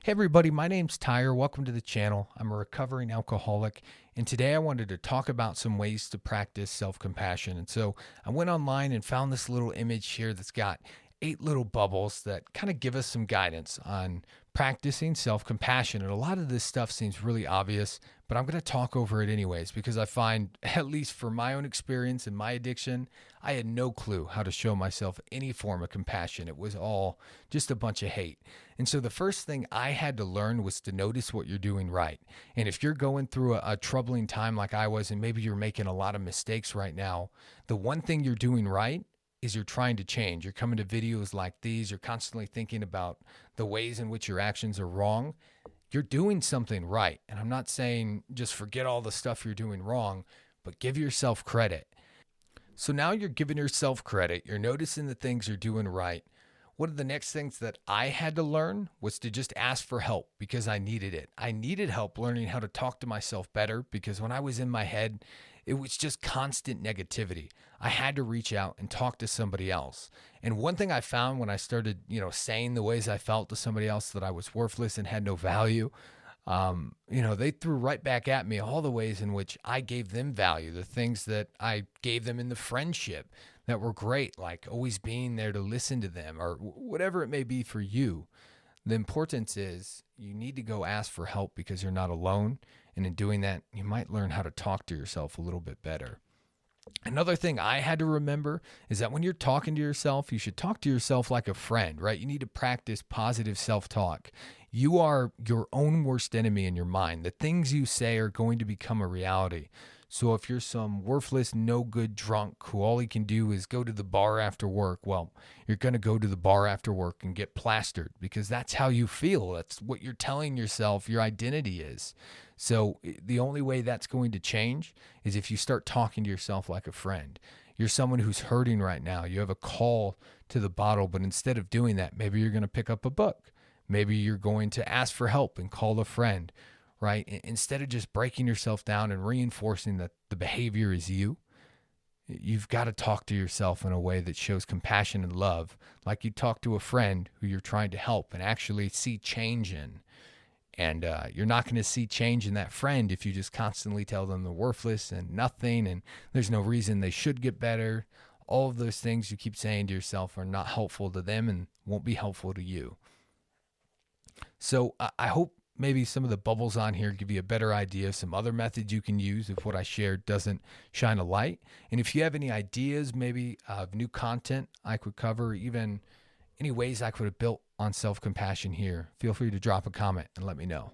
Hey everybody, my name's Tyre. Welcome to the channel. I'm a recovering alcoholic, and today I wanted to talk about some ways to practice self-compassion. And so I went online and found this little image here that's got 8 little bubbles that kind of give us some guidance on practicing self-compassion. And a lot of this stuff seems really obvious, but I'm going to talk over it anyways because I find, at least for my own experience and my addiction, I had no clue how to show myself any form of compassion. It was all just a bunch of hate. And so the first thing I had to learn was to notice what you're doing right. And if you're going through a troubling time like I was, and maybe you're making a lot of mistakes right now, the one thing you're doing right is you're trying to change. You're coming to videos like these, you're constantly thinking about the ways in which your actions are wrong. You're doing something right. And I'm not saying just forget all the stuff you're doing wrong, but give yourself credit. So now you're giving yourself credit. You're noticing the things you're doing right. One of the next things that I had to learn was to just ask for help because I needed it. I needed help learning how to talk to myself better because when I was in my head, it was just constant negativity. I had to reach out and talk to somebody else. And one thing I found when I started, saying the ways I felt to somebody else that I was worthless and had no value, they threw right back at me all the ways in which I gave them value, the things that I gave them in the friendship that were great, like always being there to listen to them or whatever it may be for you. The importance is you need to go ask for help because you're not alone. And in doing that, you might learn how to talk to yourself a little bit better. Another thing I had to remember is that when you're talking to yourself, you should talk to yourself like a friend, right? You need to practice positive self talk. You are your own worst enemy in your mind. The things you say are going to become a reality. So if you're some worthless, no good drunk who all he can do is go to the bar after work, well, you're going to go to the bar after work and get plastered because that's how you feel. That's what you're telling yourself your identity is. So the only way that's going to change is if you start talking to yourself like a friend. You're someone who's hurting right now. You have a call to the bottle, but instead of doing that, maybe you're going to pick up a book. Maybe you're going to ask for help and call a friend, right? Instead of just breaking yourself down and reinforcing that the behavior is you, you've got to talk to yourself in a way that shows compassion and love, like you talk to a friend who you're trying to help and actually see change in. And you're not going to see change in that friend if you just constantly tell them they're worthless and nothing and there's no reason they should get better. All of those things you keep saying to yourself are not helpful to them and won't be helpful to you. So I hope maybe some of the bubbles on here give you a better idea of some other methods you can use if what I shared doesn't shine a light. And if you have any ideas, maybe of new content I could cover, even any ways I could have built on self-compassion here, feel free to drop a comment and let me know.